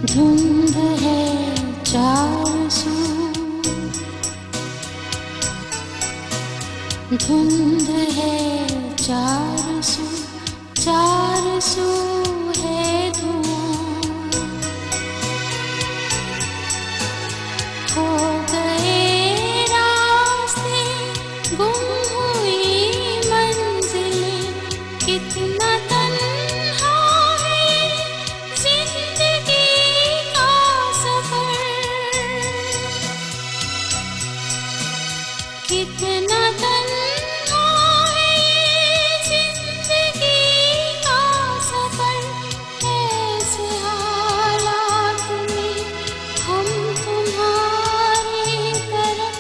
धुंध है चार सू, धुंध है चार सू, चार सू है धुआं। खो गए रास्ते, गुम हुई मंजिलें, कितना तन्हा है जिंदगी का सफर, कितना तन्हा है जिंदगी का सफर। ऐसे हालात में हम तुम्हारी तरफ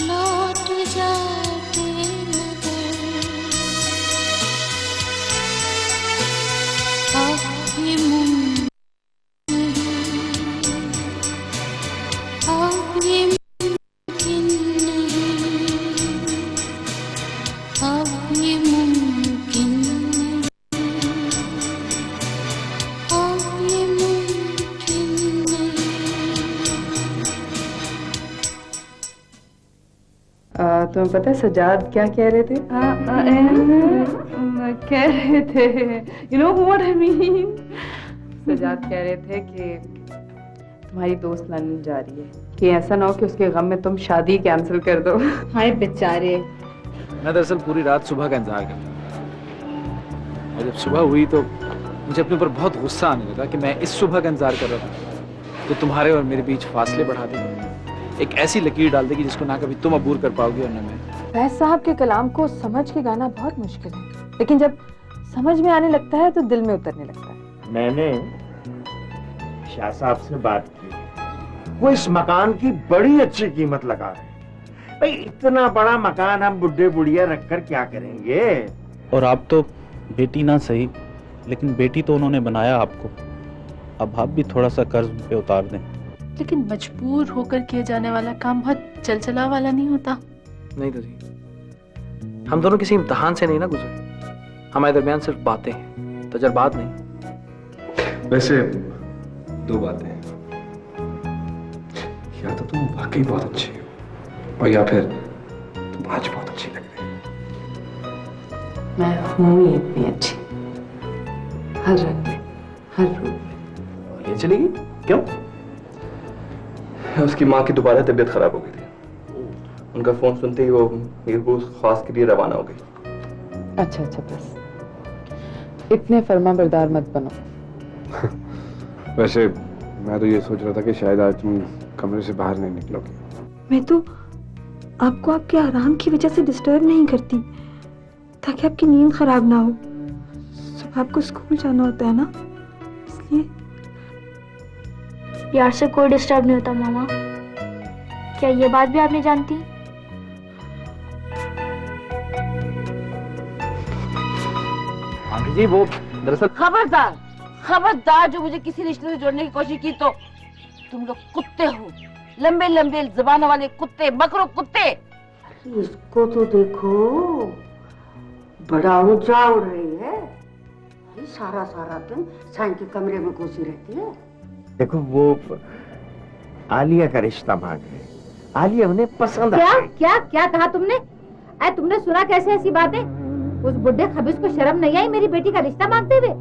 लौट जाते मगर अब ये मुमकिन नहीं, अब ये मुमकिन नहीं, अब ये मुमकिन नहीं, अब ये मुमकिन नहीं। तुम्हें पता है सजाद क्या कह रहे थे? कह रहे थे, you know what I mean? Sajjad कह रहे थे कि तुम्हारी दोस्त लंदन जा रही है, कि ऐसा ना हो कि उसके गम में तुम शादी कैंसिल कर दो। हाय बेचारे। मैं दरअसल पूरी रात सुबह का इंतजार करता था, और जब सुबह हुई तो मुझे अपने ऊपर बहुत गुस्सा आने लगा कि मैं इस सुबह का इंतजार कर रहा था, तो तुम्हारे और मेरे बीच फासले बढ़ा देगी, एक ऐसी लकीर डाल देगी जिसको ना कभी तुम अबूर कर पाओगे और ना मैं। फैज साहब के कलाम को समझ के गाना बहुत मुश्किल है, लेकिन जब समझ में आने लगता है तो दिल में उतरने लगता है। मैंने शाह साहब से बात की, वो इस मकान की बड़ी अच्छी कीमत लगा रहे हैं। भाई इतना बड़ा मकान हम बुढ़े बुढ़िया रखकर क्या करेंगे? और आप तो बेटी ना सही, लेकिन बेटी तो उन्होंने बनाया आपको, अब आप भी थोड़ा सा कर्ज पे उतार दें। लेकिन मजबूर होकर किए जाने वाला काम बहुत चलचला वाला नहीं होता। नहीं तो जी, हम दोनों किसी इम्तिहान से नहीं ना गुजरे, हमारे दरमियान सिर्फ बातें हैं, तजर्बात नहीं। वैसे दो बातें, या तो तुम वाकई बहुत अच्छी हो, और या फिर तुम आज बहुत अच्छी लग रही हो। मैं हूँ ही इतनी अच्छी, हर रंग में, हर रूप में। ये चलेगी क्यों? उसकी माँ की दोबारा तबीयत खराब हो गई थी, उनका फोन सुनते ही वो मीरपुर खास के लिए रवाना हो गई। अच्छा अच्छा, बस इतने फर्माबरदार मत बनो। वैसे मैं तो ये सोच रहा था कि शायद आज तुम कमरे से बाहर नहीं निकलोगे। मैं तो आपको आपके आराम की वजह से डिस्टर्ब नहीं करती, ताकि आपकी नींद खराब ना हो। सुबह आपको स्कूल जाना होता है ना, इसलिए। यार से कोई डिस्टर्ब नहीं होता मामा, क्या ये बात भी आप नहीं जानती? आंटी जी वो दरअसल खबरदार, खबरदार जो मुझे किसी रिश्ते से जोड़ने की कोशिश की तो तुम लोग कुत्ते हो, लंबे लंबे जबानों वाले कुत्ते, बकरो कुत्ते। इसको तो देखो, बड़ा ऊंचा उड़ रही है, सारा सारा दिन साईं के कमरे में घुसी रहती है। देखो वो आलिया का रिश्ता मांग रहे, आलिया उन्हें पसंद क्या है। क्या क्या कहा तुमने? अरे तुमने सुना कैसे ऐसी बातें? उस बुढ़े खबीज को शर्म नहीं आई मेरी बेटी का रिश्ता मांगते हुए?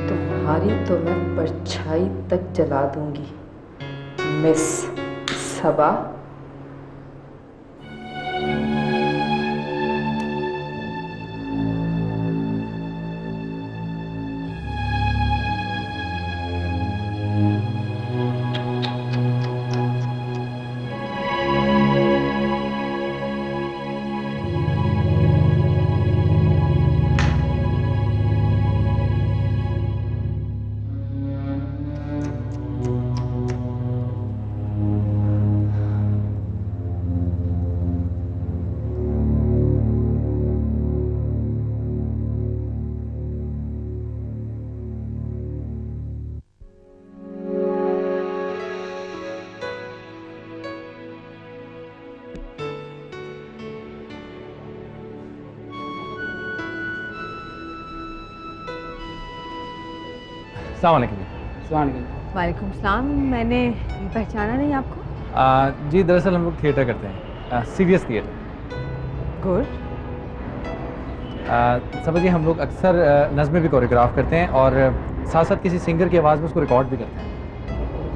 तुम्हारी तो मैं परछाई तक जला दूंगी, मिस सबा। अस्सलाम वालेकुम। वालेकुम सलाम। मैंने पहचाना नहीं आपको। जी दरअसल हम लोग थिएटर करते हैं, सीरियस थिएटर। गुड। समझ जी हम लोग अक्सर नज़्में भी कोरियोग्राफ करते हैं और साथ साथ किसी सिंगर की आवाज़ में उसको रिकॉर्ड भी करते हैं।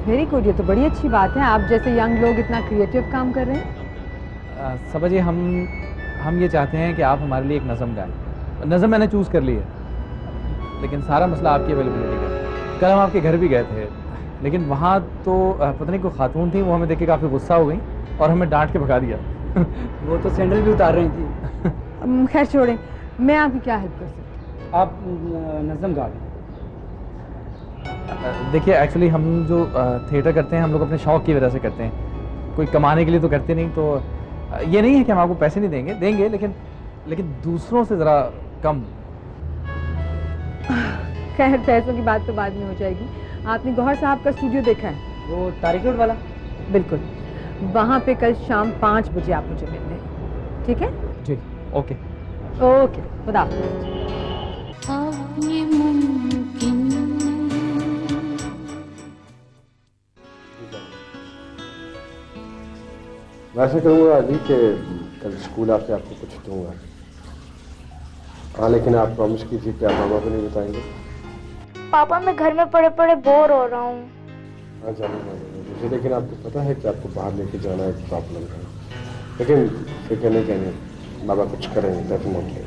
वेरी गुड, ये तो बड़ी अच्छी बात है। आप जैसे यंग लोग इतना क्रिएटिव काम कर रहे हैं। समझ जी हम ये चाहते हैं कि आप हमारे लिए एक नज़म गाएं। नज़म मैंने चूज़ कर ली है, लेकिन सारा मसला आपकी अवेलेबिलिटी का है। कल हम आपके घर भी गए थे, लेकिन वहाँ तो पता नहीं कोई खातून थी, वो हमें देख के काफ़ी गुस्सा हो गई और हमें डांट के भगा दिया। वो तो सैंडल भी उतार रही थी। खैर छोड़ें, मैं आपकी क्या हेल्प कर सकती हूँ? आप नज़म गा दें। देखिए एक्चुअली हम जो थिएटर करते हैं हम लोग अपने शौक़ की वजह से करते हैं, कोई कमाने के लिए तो करते नहीं। तो ये नहीं है कि हम आपको पैसे नहीं देंगे, लेकिन दूसरों से ज़रा कम। खैर पैसों की बात तो बाद में हो जाएगी। आपने गौहर साहब का स्टूडियो देखा है? वो तारिक रोड वाला? बिल्कुल, वहाँ पे कल शाम 5 बजे आप मुझे मिल लें, ठीक है? जी ओके। ओके, खुदा। अब ये मुमकिन मैं ऐसा करूँगा अभी कि कल स्कूल आके आपको कुछ दूंगा। हाँ, लेकिन आप प्रॉमिस कीजिए कि आप मामा को नहीं बताएंगे। पापा मैं घर में पड़े पड़े बोर हो रहा हूँ। हाँ जानूंगा मुझे, लेकिन आपको पता है कि आपको बाहर लेके जाना एक प्रॉब्लम है। लेकिन फिक्र नहीं करनी, बाबा कुछ करेंगे डेफिनेटली।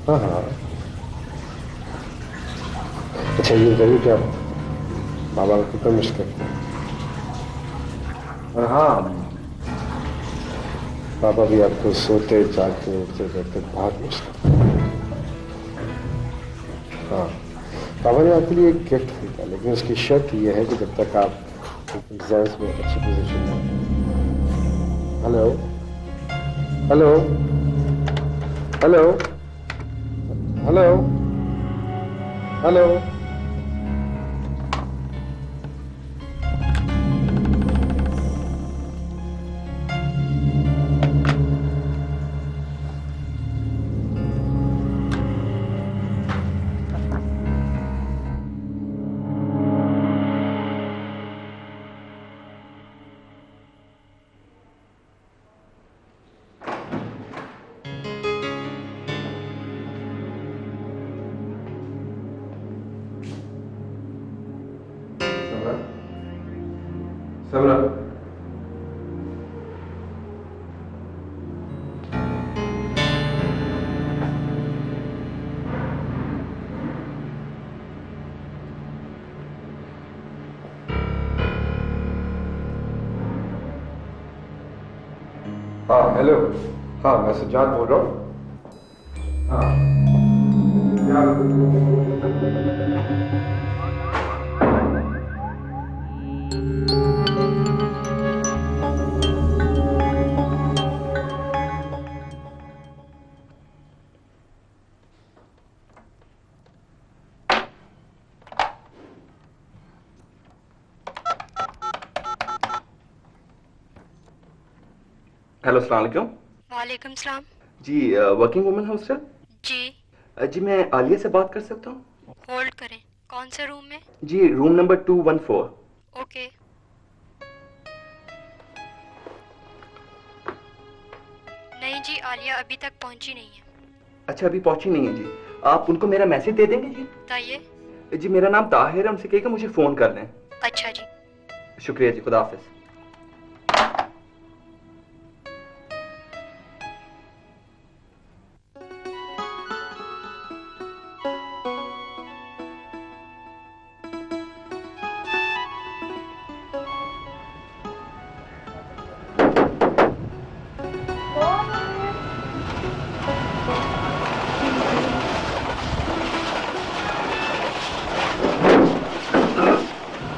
हाँ हाँ। अच्छा ये जरूर क्या बाबा को कितना मिस करते हैं। और हाँ, पापा भी आपको सोते जागते उठते रहते बहुत मिस करते हैं। हाँ, पापा ने आपके लिए एक गिफ्ट खरीदा, लेकिन उसकी शर्त यह है कि जब तक आप एग्जाम्स में अच्छी पोजीशन में। Hello hello hello hello hello. Samra, हाँ हेलो। हाँ मैं सज्जाद बोल रहा हूँ। हाँ हेलो अस्सलाम वालेकुम। वालेकुम सलाम। जी वर्किंग वुमेन हॉस्टल? जी। जी मैं आलिया से बात कर सकता हूँ? होल्ड करें। कौन से रूम में? जी रूम नंबर 214। ओके। नहीं जी, आलिया अभी तक पहुंची नहीं है। अच्छा अभी पहुंची नहीं है जी, आप उनको मेरा मैसेज दे देंगे जी? बताइए। जी मेरा नाम ताहिर है, उनसे कहिएगा मुझे फोन कर लें। अच्छा जी। शुक्रिया जी, खुदा हाफिज।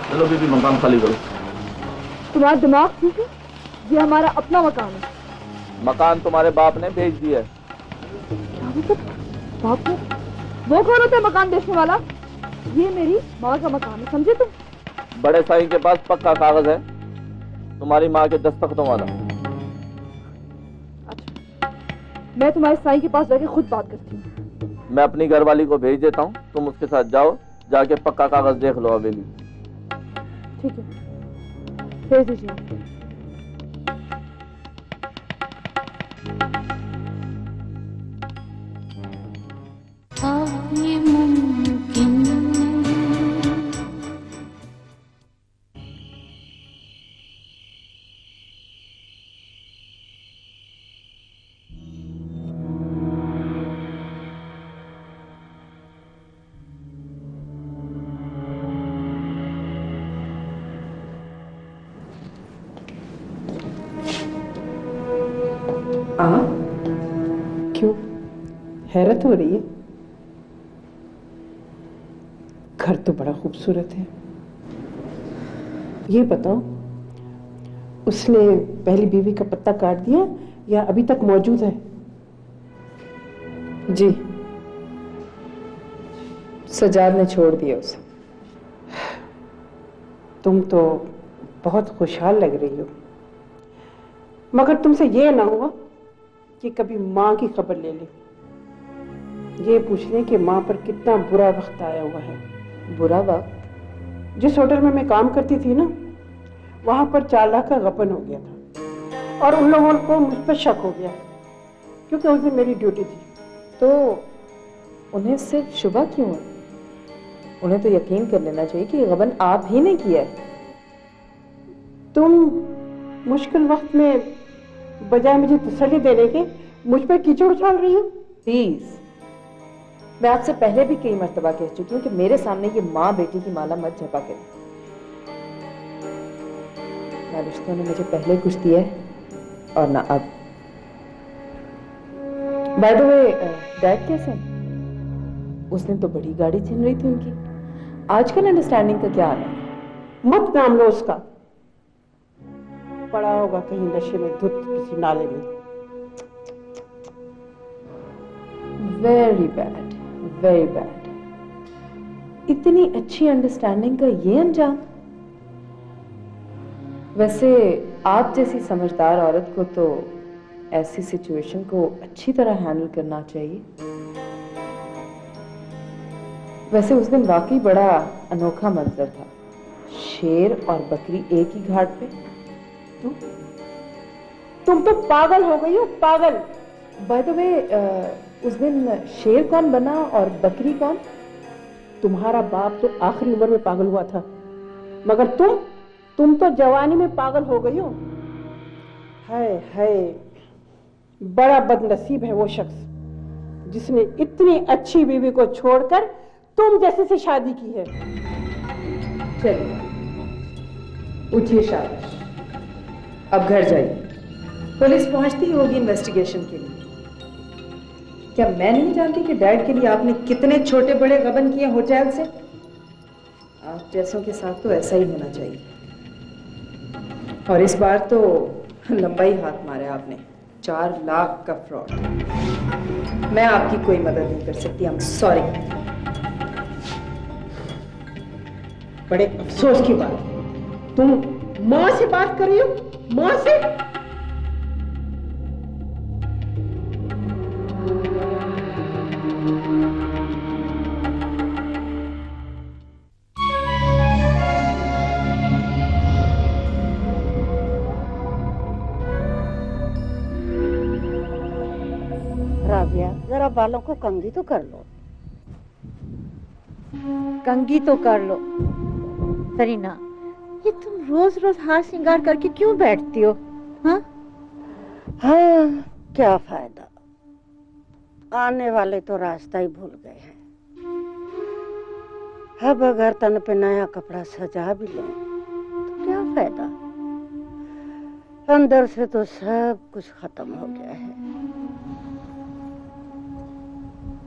चलो बीबी मकान खाली करो। तुम्हारा दिमाग ठीक है? ये हमारा अपना मकान है। मकान तुम्हारे बाप ने भेज दिया है। क्या मतलब? बाप ने? वो कौन होता है मकान बेचने वाला? ये मेरी माँ का मकान है, समझे तुम? बड़े साईं के पास पक्का कागज है, तुम्हारी माँ के दस्तखतों वाला। अच्छा, मैं तुम्हारे साईं के पास जाके खुद बात करती हूँ। मैं अपनी घरवाली को भेज देता हूँ, तुम उसके साथ जाओ, जाके पक्का कागज देख लो हवेली। ठीक है, भेज दीजिए। ये मुमकिन क्यों हैरत हो रही है? घर तो बड़ा खूबसूरत है। ये बताओ, उसने पहली बीवी का पत्ता काट दिया या अभी तक मौजूद है? जी, सजाद ने छोड़ दिया उसे। तुम तो बहुत खुशहाल लग रही हो, मगर तुमसे ये ना हुआ कि कभी माँ की खबर ले ले, ये पूछ ले कि माँ पर कितना बुरा वक्त आया हुआ है। बुरा वक्त? जिस होटल में मैं काम करती थी ना, वहां पर 4 लाख का गबन हो गया था और उन लोगों को मुझ पर शक हो गया क्योंकि उस दिन मेरी ड्यूटी थी। तो उन्हें सिर्फ शुबा क्यों है? उन्हें तो यकीन कर लेना चाहिए कि गबन आप ही ने किया है। तुम मुश्किल वक्त में बजाय मुझे तसल्ली देने के मुझ पर कीचड़ उछाल रही हो। प्लीज, मैं आपसे पहले भी कई मर्तबा कह चुकी हूँ कि मेरे सामने ये माँ बेटी की माला मत झपा करें। ना रिश्तों ने मुझे पहले कुछ दिया है और ना अब। बाय द वे, डैड कैसे हैं? उस दिन तो बड़ी गाड़ी छिन रही थी उनकी। आजकल अंडरस्टैंडिंग का क्या हाल है? मत नाम लो उसका, पड़ा होगा कहीं नशे में धुत किसी नाले में। Very bad, very bad. इतनी अच्छी अंडरस्टैंडिंग का ये अंजाम। वैसे आप जैसी समझदार औरत को तो ऐसी सिचुएशन को अच्छी तरह हैंडल करना चाहिए। वैसे उस दिन वाकई बड़ा अनोखा मंजर था, शेर और बकरी एक ही घाट पे। तुम तो पागल हो गई हो, पागल। बाय द वे, उस दिन शेर कौन बना और बकरी कौन? तुम्हारा बाप तो आखिरी उम्र में पागल हुआ था, मगर तुम तो जवानी में पागल हो गई हो। हाय, बड़ा बदनसीब है वो शख्स जिसने इतनी अच्छी बीवी को छोड़कर तुम जैसे से शादी की है। चलिए, उठिए, शाबाश। अब घर जाइए, पुलिस पहुंचती होगी इन्वेस्टिगेशन के लिए। क्या मैं नहीं जानती कि डैड के लिए आपने कितने छोटे बड़े गबन किए होटल से? आप जैसों के साथ तो ऐसा ही होना चाहिए। और इस बार तो लंबा ही हाथ मारा आपने। 4 लाख का फ्रॉड। मैं आपकी कोई मदद नहीं कर सकती। I am sorry. बड़े अफसोस की बात, तुम माँ से बात कर रही हो? माँ से? राबिया, जरा बालों को कंघी तो कर लो। कंघी तो कर लो। सरीना, ये तुम रोज रोज हार श्रृंगार करके क्यों बैठती हो? हाँ, क्या फायदा, आने वाले तो रास्ता ही भूल गए हैं। अब अगर तन पे नया कपड़ा सजा भी लें तो क्या फायदा, अंदर से तो सब कुछ खत्म हो गया है।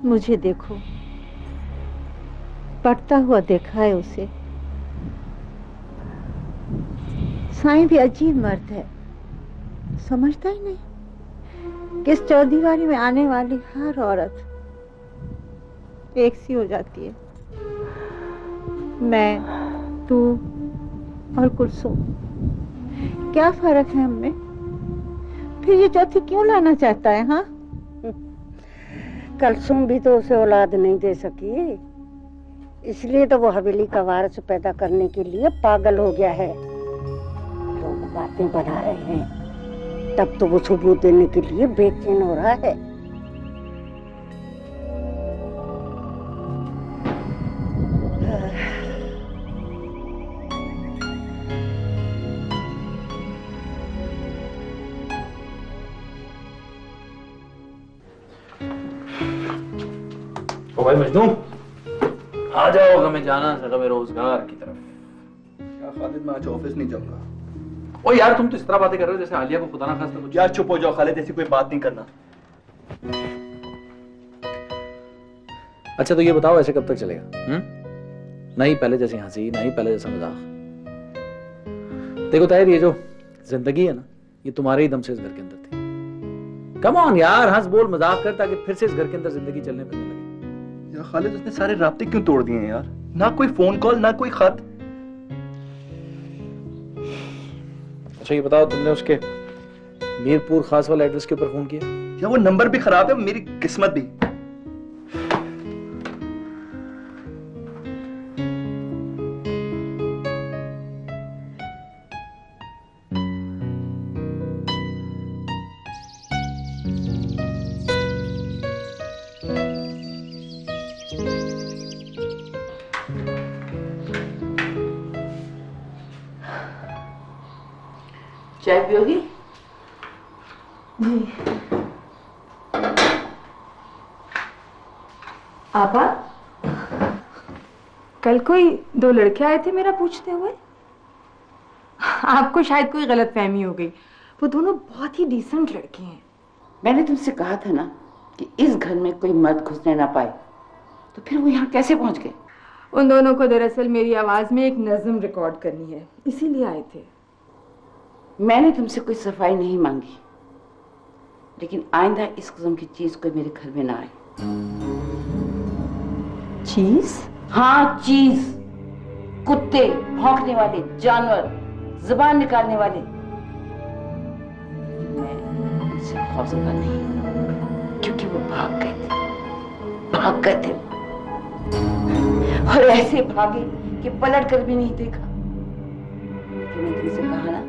मुझे देखो, पढ़ता हुआ देखा है उसे। साईं भी अजीब मर्द है, समझता ही नहीं कि इस चौदीवारी में आने वाली हर औरत एक सी हो जाती है। मैं, तू और कुलसुम, क्या फर्क है हमें? फिर ये चौथी क्यों लाना चाहता है? हाँ, कुलसुम भी तो उसे औलाद नहीं दे सकी, इसलिए तो वो हवेली का वारिस पैदा करने के लिए पागल हो गया है। लोग बातें बना रहे हैं, तब तो वो सबूत देने के लिए बेचैन हो रहा है। ओ भाई मजनू, आ जाओ, हमें जाना है हमें रोजगार की तरफ। क्या खालिद, मैं आज ऑफिस नहीं जाऊंगा। ओ यार, तुम तो इस तरह बातें कर रहे हो जैसे आलिया को खुदा ना खास्ता कुछ। यार चुप हो जाओ खालिद, ऐसी कोई बात नहीं करना। अच्छा तो ये बताओ, ऐसे कब तक चलेगा? नहीं पहले जैसी हंसी, नहीं पहले जैसा मजाक। देखो ताहिर, ये जो जिंदगी है ना, ये तुम्हारे ही दम से इस घर के अंदर थी। कम ऑन यार, हंस बोल मजाक कर, ताकि फिर से इस घर के अंदर जिंदगी चलने फिरने लगे। यार खालिद, उसने सारे राब्ते क्यों तोड़ दिए हैं यार? ना कोई फोन कॉल, ना कोई खत। अच्छा ये बताओ, तुमने उसके मीरपुर खास वाले एड्रेस के ऊपर फोन किया? या वो नंबर भी खराब है, मेरी किस्मत भी। चाय पियोगी? जी। आपा, कल कोई दो लड़के आए थे मेरा पूछते हुए। आपको शायद कोई गलतफहमी हो गई। वो दोनों बहुत ही डिसेंट लड़के हैं। मैंने तुमसे कहा था ना कि इस घर में कोई मर्द घुसने ना पाए, तो फिर वो यहाँ कैसे पहुंच गए? उन दोनों को दरअसल मेरी आवाज में एक नज्म रिकॉर्ड करनी है, इसीलिए आए थे। मैंने तुमसे कोई सफाई नहीं मांगी, लेकिन आइंदा इस किस्म की चीज कोई मेरे घर में ना आए। चीज? हाँ चीज। कुत्ते, भौंकने वाले जानवर, जुबान निकालने वाले। मैं उनसे खौफजदा नहीं, क्योंकि वो भाग गए थे और ऐसे भागे कि पलट कर भी नहीं देखा। लेकिन मैंने तुमसे कहा ना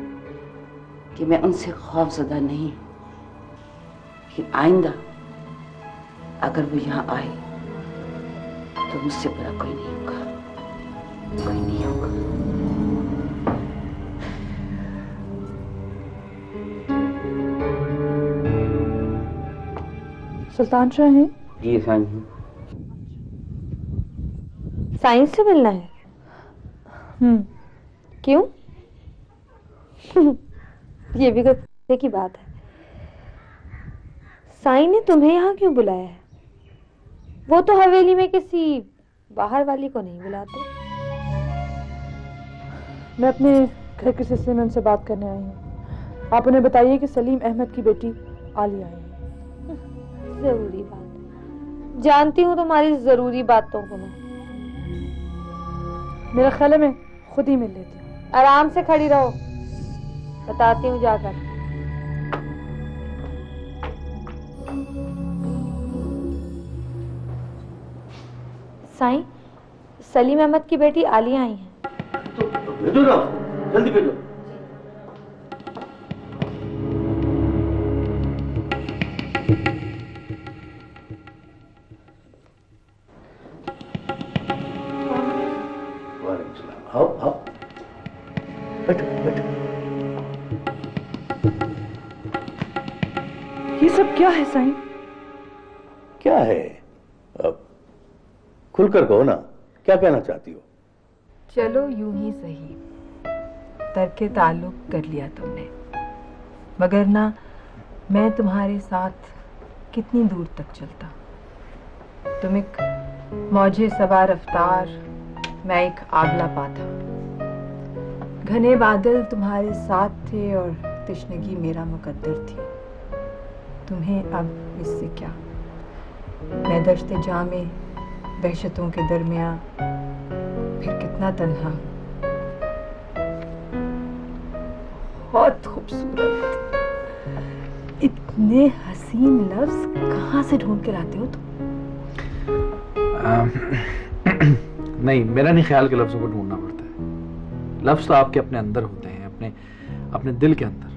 कि मैं उनसे खौफजदा नहीं, लेकिन आइंदा अगर वो यहाँ आए तो मुझसे बुरा कोई नहीं होगा, कोई नहीं होगा। सुल्तान शाह हैं? जी साईं हूँ। साइंस से मिलना है? क्यों? ये भी कोई की बात है। साईं ने तुम्हें यहाँ क्यों बुलाया है? वो तो हवेली में किसी बाहर वाली को नहीं बुलाते। मैं अपने घर के सिलसिले में उनसे बात करने आई हूँ। आप उन्हें बताइए कि सलीम अहमद की बेटी आलिया आई है। जरूरी बात। जानती हूँ तुम्हारी जरूरी बातों को मैं। मेरा ख्याल है मैं खुद ही मिल लेती हूँ। आराम से खड़ी रहो, बताती हूँ जाकर। साईं, सलीम अहमद की बेटी आलिया आई है। तो भेजो ना, जल्दी भेजो। आओ आओ, बैठो बैठो। ये सब क्या है साईं? क्या है? अब खुलकर कहो ना, क्या कहना चाहती हो? चलो यूं ही सही, तर्के ताल्लुक कर लिया तुमने, मगर ना मैं तुम्हारे साथ कितनी दूर तक चलता। तुम एक मौजे सवार रफ्तार, मैं एक आगला पाथा। घने बादल तुम्हारे साथ थे और तिश्नगी मेरा मुकद्दर थी। तुम्हें अब इससे क्या? मैं दश्ते जामे वहशतों के दरमियां फिर कितना तन्हा। बहुत खूबसूरत, इतने हसीन लफ्ज कहाँ से ढूंढ के लाते हो तुम? नहीं, मेरा नहीं ख्याल कि लफ्जों को ढूंढना पड़ता है। लफ्ज तो आपके अपने अंदर होते हैं, अपने दिल के अंदर।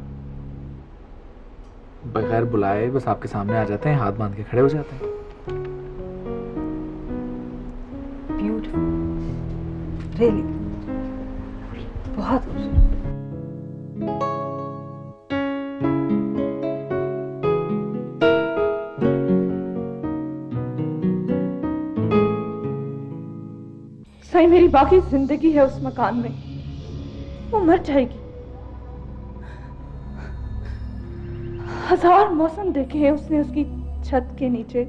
बगैर बुलाए बस आपके सामने आ जाते हैं, हाथ बांध के खड़े हो जाते हैं। ब्यूटीफुल, रियली बहुत खूबसूरत। साईं, मेरी बाकी जिंदगी है उस मकान में, वो मर जाएगी। 1000 मौसम देखे हैं उसने उसकी छत के नीचे।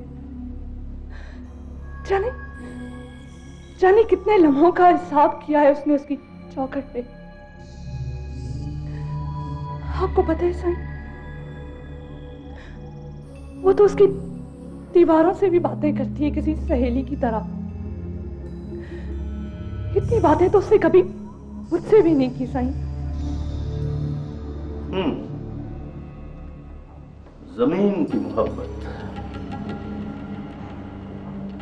जाने कितने लम्हों का हिसाब किया है उसने उसकी चौखट पे। आपको पता है साईं, वो तो उसकी दीवारों से भी बातें करती है किसी सहेली की तरह। इतनी बातें तो उसने कभी मुझसे भी नहीं की साईं। जमीन की मोहब्बत,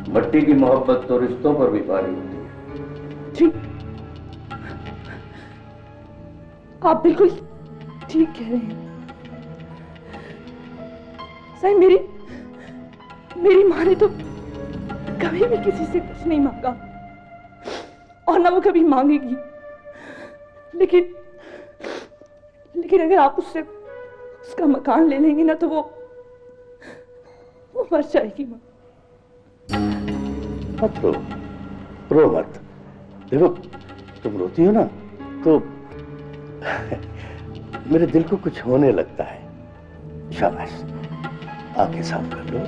मट्टी की मोहब्बत तो रिश्तों पर भी भारी होती है। जी, आप बिल्कुल ठीक कह रहे हैं साईं। मेरी माँ ने तो कभी भी किसी से कुछ नहीं मांगा और ना वो कभी मांगेगी। लेकिन अगर आप उससे उसका मकान ले लेंगे ना तो वो मर जाएगी। माँ मत रो मत। देखो, तुम रोती हो ना तो मेरे दिल को कुछ होने लगता है। शाबाश, आंखें साफ कर लो।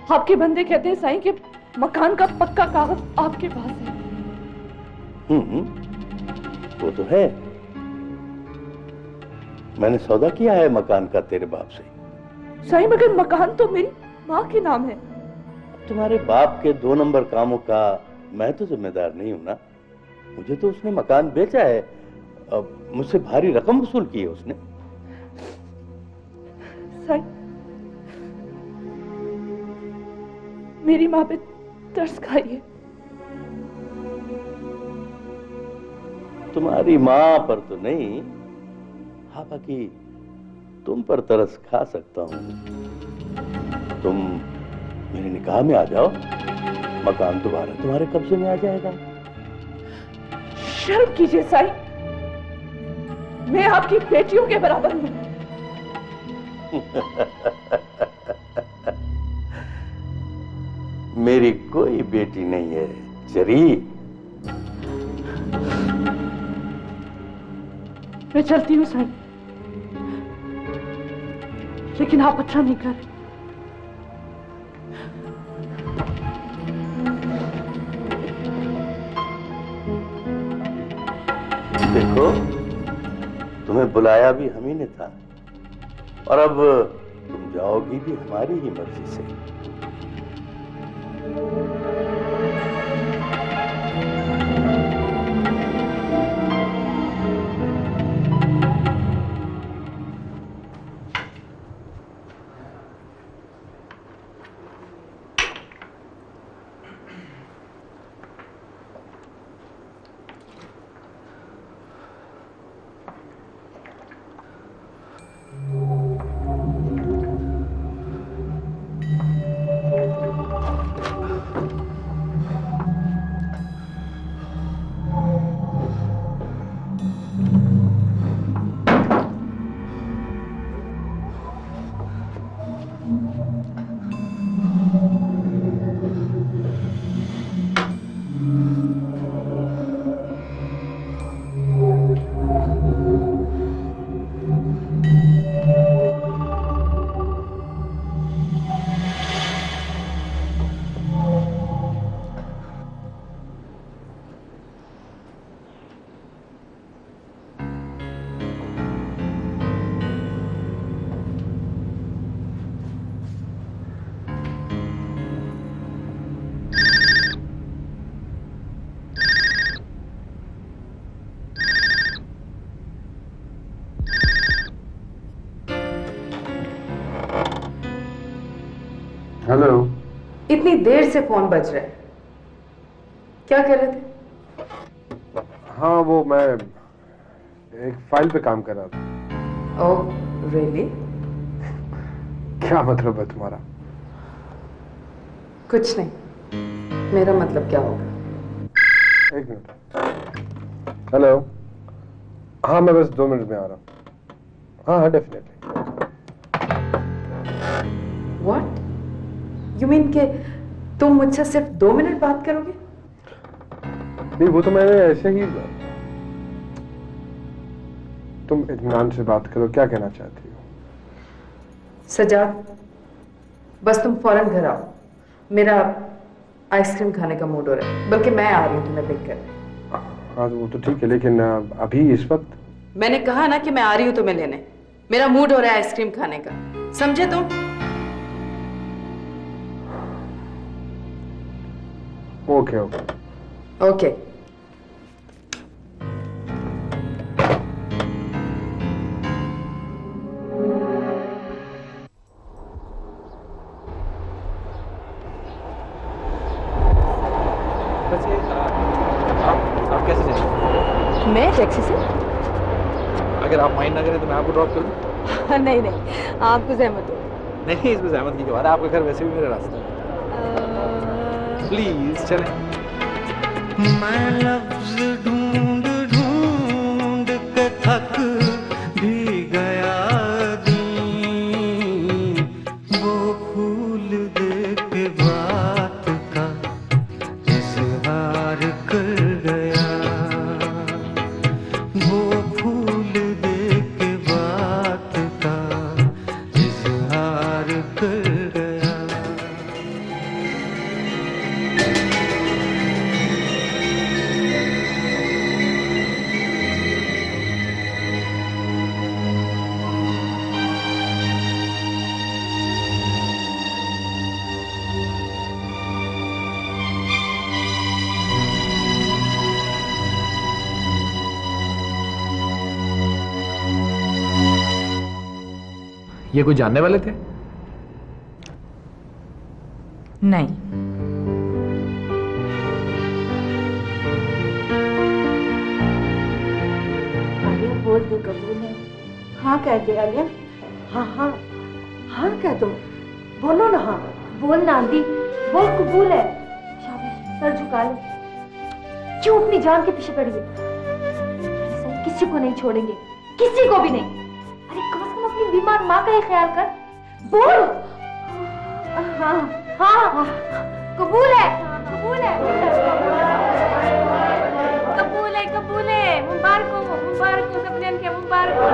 आपके बंदे कहते हैं साईं कि मकान का पक्का कागज आपके पास है। वो तो है। मैंने सौदा किया है मकान का तेरे बाप से। साईं, मगर मकान तो मेरी माँ के नाम है। तुम्हारे बाप के 2 नंबर कामों का मैं तो जिम्मेदार नहीं हूं ना। मुझे तो उसने मकान बेचा है, अब मुझसे भारी रकम वसूल की है उसने। साईं, मेरी माँ पे तरस खाइए। तुम्हारी माँ पर तो नहीं, हाँ बाकी तुम पर तरस खा सकता हूं। तुम मेरे निकाह में आ जाओ, मकान दोबारा तुम्हारे कब्जे में आ जाएगा। शर्म कीजिए साईं, मैं आपकी बेटियों के बराबर हूं। मेरी कोई बेटी नहीं है चरी। मैं चलती हूँ साईं, लेकिन आप अच्छा नहीं कर रहे। देखो, तुम्हें बुलाया भी हम ही ने था और अब तुम जाओगी भी हमारी ही मर्जी से। हेलो। इतनी देर से फोन बज रहा है, क्या कर रहे थे? हाँ वो मैं एक फाइल पे काम कर रहा था। Oh really? क्या मतलब है तुम्हारा? कुछ नहीं, मेरा मतलब क्या होगा? एक मिनट। हेलो, हाँ मैं बस 2 मिनट में आ रहा हूँ। हाँ हाँ डेफिनेटली। व्हाट? यू मीन के तुम मुझसे सिर्फ 2 मिनट बात करोगे? नहीं वो तो मैंने ऐसे ही। तुम इत्मीनान से बात करो, क्या कहना चाहती हो? सजाद, बस तुम फौरन घर आओ, मेरा आइसक्रीम खाने का मूड हो रहा है, बल्कि मैं आ रही हूँ तुम्हें पिक करने। हाँ तो वो तो ठीक है, लेकिन अभी इस वक्त? मैंने कहा ना कि मैं आ रही हूँ तुम्हें लेने, मेरा मूड हो रहा है आइसक्रीम खाने का, समझे तुम? Okay okay okay. आप कैसे जाएंगे? मैं टैक्सी से? अगर आप माइंड ना करें तो मैं आपको ड्रॉप कर दूं? नहीं नहीं, आपको जहमत हो। नहीं इसमें सहमत की बात है, आपका घर वैसे भी मेरा रास्ता है। प्लीज चलें। मैं लफ्ज ढूंढ ढूंढ के थक भी गया दी, वो फूल दे के बात का इजहार कर गया, वो फूल दे के बात का इजहार कर गया। ये कोई जानने वाले थे? नहीं। आलिया बोल दे कबूल है। हाँ कह दे आलिया। हाँ हाँ हाँ कह दो, बोलो ना। हाँ बोल ना आंटी, बोल कबूल है। शाबाश, सर झुका लो। क्यों अपनी जान के पीछे पड़ी है? सर किसी को नहीं छोड़ेंगे, किसी को भी नहीं। अरे कम से कम अपनी बीमार माँ का ही ख्याल कर। बोल। हाँ हाँ कबूल है, कबूल है, कबूल है, कबूल है। मुबारक हो, मुबारक हो, सपने के मुबारक हो।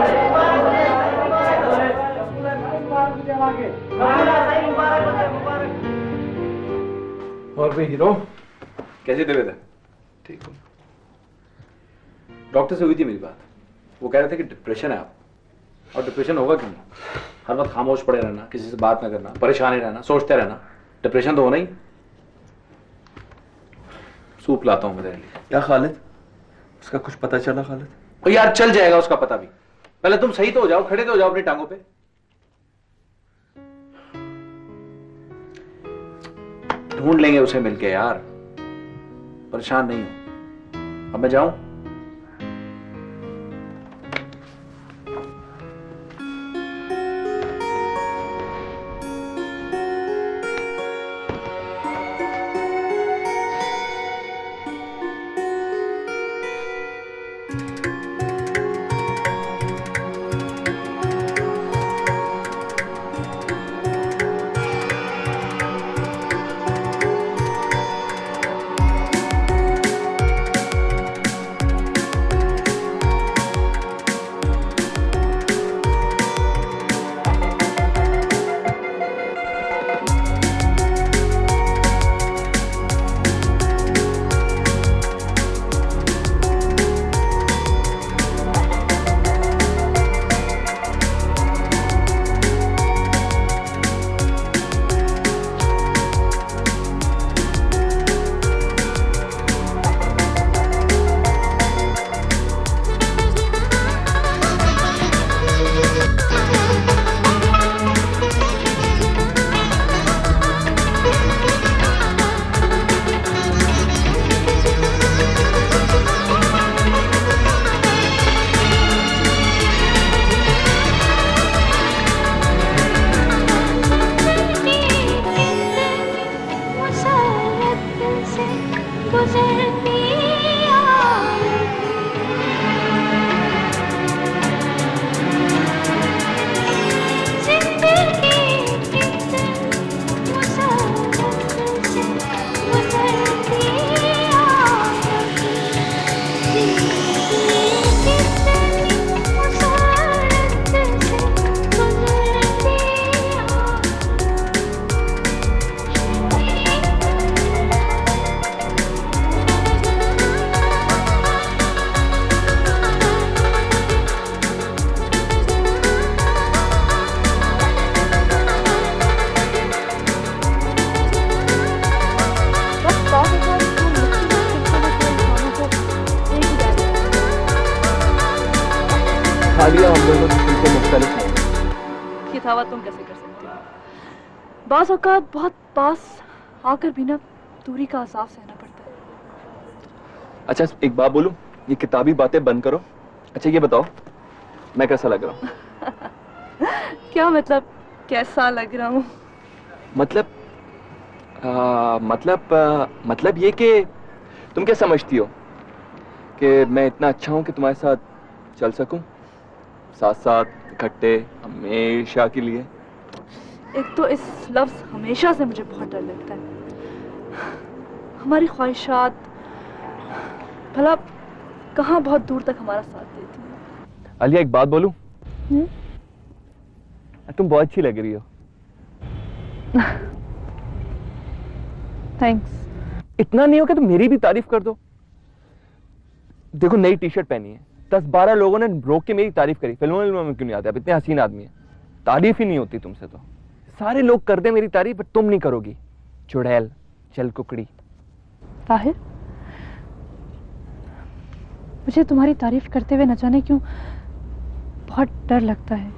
और भाई हीरो कैसी तबीयत है? ठीक हूँ। डॉक्टर से हुई थी मेरी बात, वो कह रहे थे कि डिप्रेशन है आप। और डिप्रेशन होगा क्यों? हर वक्त खामोश पड़े रहना, किसी से बात ना करना, परेशान ही रहना, सोचते रहना, डिप्रेशन तो होना ही। सूप लाता हूँ मेरे लिए। क्या खालिद, उसका कुछ पता चला खालिद? और यार चल जाएगा उसका पता भी, पहले तुम सही तो हो जाओ, खड़े तो हो जाओ अपनी टांगों पे। ढूंढ लेंगे उसे मिलके यार, परेशान नहीं हो। अब मैं जाऊं? तुम कैसे कर सकते हो? बाज़ औक़ात बहुत पास आकर भी ना दूरी का अज़ाब सहना पड़ता है। अच्छा एक बात बोलूं, ये किताबी बातें बंद करो। अच्छा ये बताओ, मैं कैसा लग रहा हूँ? क्या मतलब कैसा लग रहा हूँ? मतलब ये कि तुम क्या समझती हो कि मैं इतना अच्छा हूँ कि तुम्हारे साथ चल सकूं, साथ साथ इकट्ठे हमेशा के लिए? एक तो इस लफ्ज़ हमेशा से मुझे बहुत डर लगता है। हमारी ख्वाहिशात भला कहाँ बहुत दूर तक हमारा साथ देती है। आलिया एक बात बोलूं? तुम बहुत अच्छी लग रही हो। थैंक्स। इतना नहीं हो कि तुम मेरी भी तारीफ कर दो। देखो नई टी शर्ट पहनी है, 10-12 लोगों ने रोक के मेरी तारीफ करी। फिल्मों में क्यों नहीं आते? अब इतने हसीन आदमी है, तारीफ ही नहीं होती तुमसे। तो सारे लोग कर दे मेरी तारीफ, पर तुम नहीं करोगी। चुड़ैल, चल कुकड़ी। ताहिर, मुझे तुम्हारी तारीफ करते हुए न जाने क्यों बहुत डर लगता है।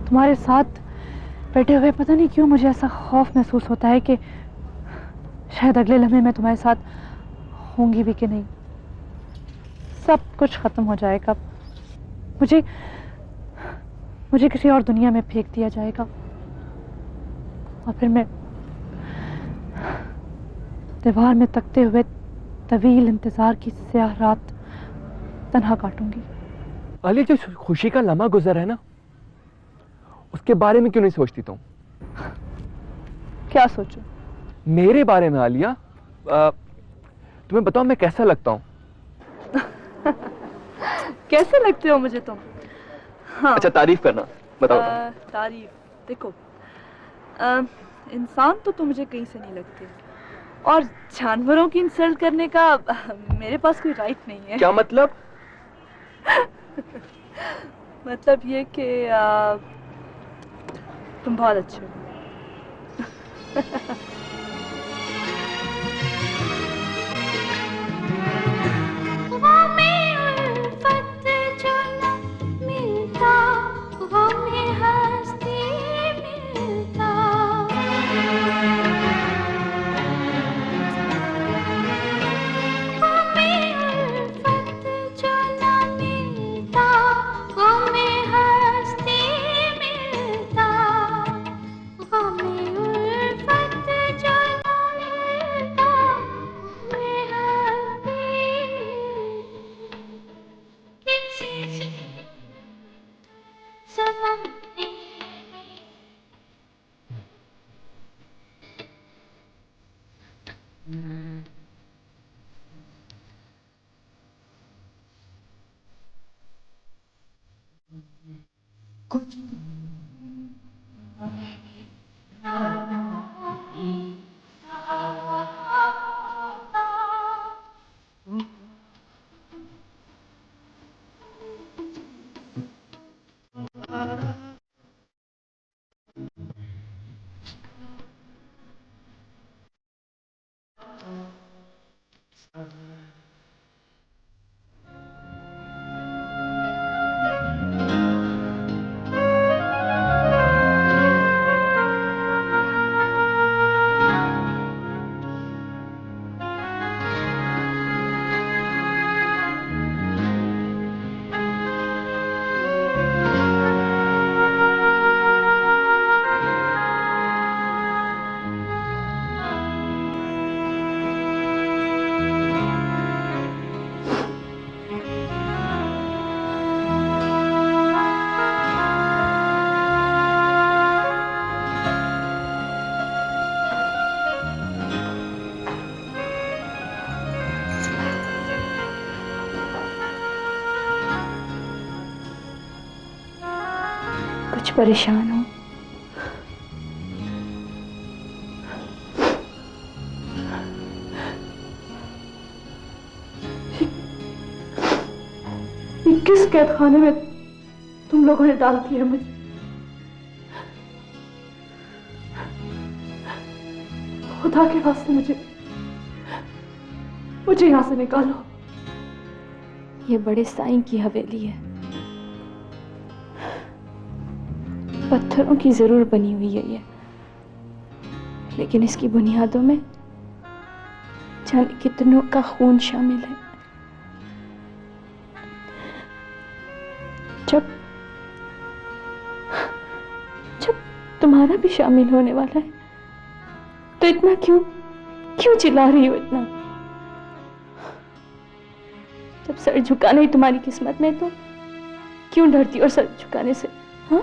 तुम्हारे साथ बैठे हुए पता नहीं क्यों मुझे ऐसा खौफ महसूस होता है कि शायद अगले लम्हे मैं तुम्हारे साथ होंगी भी कि नहीं। सब कुछ खत्म हो जाएगा, मुझे किसी और दुनिया में फेंक दिया जाएगा और फिर मैं दीवार में तकते हुए तवील इंतजार की स्याह रात तन्हा काटूंगी। अली, जो खुशी का लम्हा गुजर है ना, उसके बारे में क्यों नहीं सोचती तुम? क्या सोचूं? मेरे बारे में आलिया। तुम्हें बताओ मैं कैसा लगता हूँ? कैसे लगते हो मुझे तुम? हाँ। अच्छा तारीफ करना, बताओ। तारीफ देखो, इंसान तो तुम मुझे कहीं से नहीं लगते, और जानवरों की इंसल्ट करने का मेरे पास कोई राइट नहीं है। क्या मतलब? मतलब ये कि तुम बहुत अच्छे हो। कुछ परेशान हो? किस कैदखाने में तुम लोगों ने डाल दिया मुझे? खुदा के वास्ते मुझे यहां से निकालो। ये बड़े साईं की हवेली है, पत्थरों की जरूर बनी हुई है ये, लेकिन इसकी बुनियादों में जाने कितनों का खून शामिल है। जब जब तुम्हारा भी शामिल होने वाला है तो इतना क्यों चिल्ला रही हो इतना? जब सर झुकाना ही तुम्हारी किस्मत में तो क्यों डरती हो सर झुकाने से? हाँ,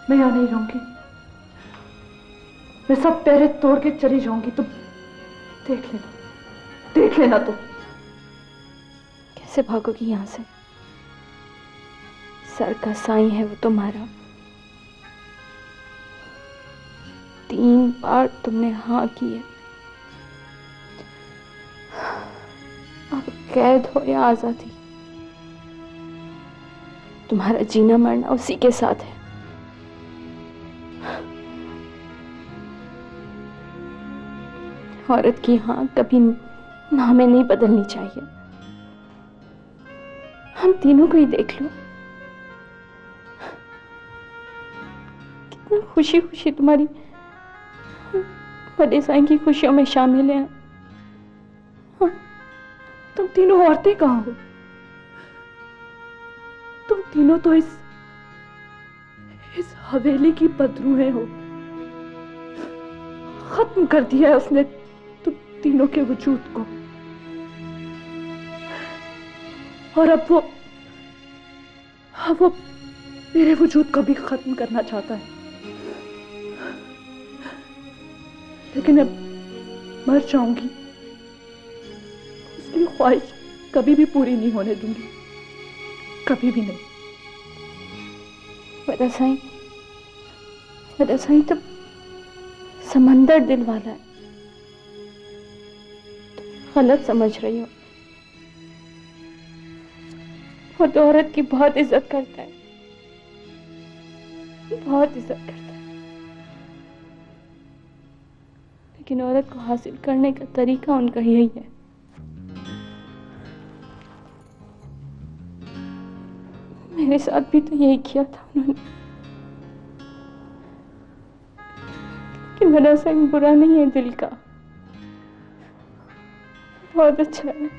मैं यहाँ नहीं रहूंगी, मैं सब पैरे तोड़ के चली जाऊंगी। तुम देख लेना तुम। कैसे भागोगी यहां से? सर का साईं है वो तुम्हारा। 3 बार तुमने हाँ की है। अब कैद हो या आजादी, तुम्हारा जीना मरना उसी के साथ है। औरत की हाँ कभी ना में नहीं बदलनी चाहिए। हम तीनों को ही देख लो, कितना खुशी खुशी तुम्हारी बड़े साईं की खुशियों में शामिल हैं। हाँ, तुम तीनों औरतें कहाँ हो? तुम तीनों तो इस हवेली की बदरूहें हो। खत्म कर दिया है उसने तुम तीनों के वजूद को, और अब वो मेरे वजूद को भी खत्म करना चाहता है। लेकिन अब मर जाऊंगी, उसकी ख्वाहिश कभी भी पूरी नहीं होने दूंगी, कभी भी नहीं। बड़ा साईं तो समंदर दिल वाला है, गलत समझ रही हो। वो तो औरत की बहुत इज्जत करता है, बहुत इज्जत करता है, लेकिन औरत को हासिल करने का तरीका उनका यही है। मेरे साथ भी तो यही किया था उन्होंने। कि मेरा संग बुरा नहीं है दिल का, बहुत अच्छा है।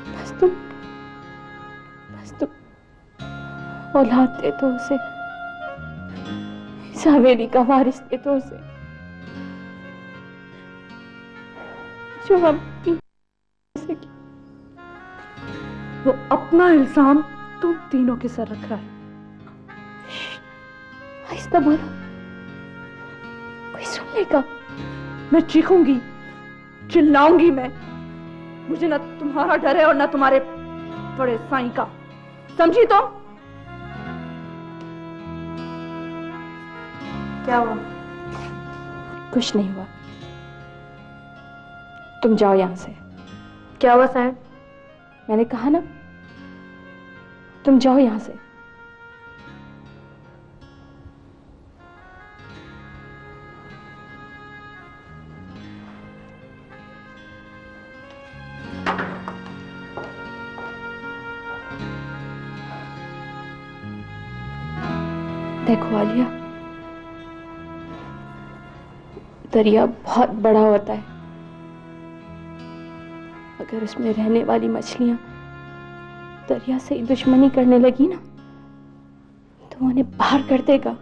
बस तुम औलाद दे दो उसे, इस हवेली का वारिस दे दो उसे, जो हम सके। वो अपना इल्जाम तुम तीनों के सर रख रहा है। आहिस्ता बोलो, कोई सुनेगा। मैं चीखूंगी, चिल्लाऊंगी मैं। मुझे ना तुम्हारा डर है और ना तुम्हारे बड़े साईं का, समझी तुम? क्या हुआ? कुछ नहीं हुआ, तुम जाओ यहां से। क्या हुआ साईं? मैंने कहा ना, तुम जाओ यहां से। देखो आलिया, दरिया बहुत बड़ा होता है। अगर उसमें रहने वाली मछलियां दरिया से दुश्मनी करने लगी ना, तो उन्हें बाहर कर देगा।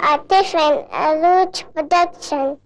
Artificial Roach Production.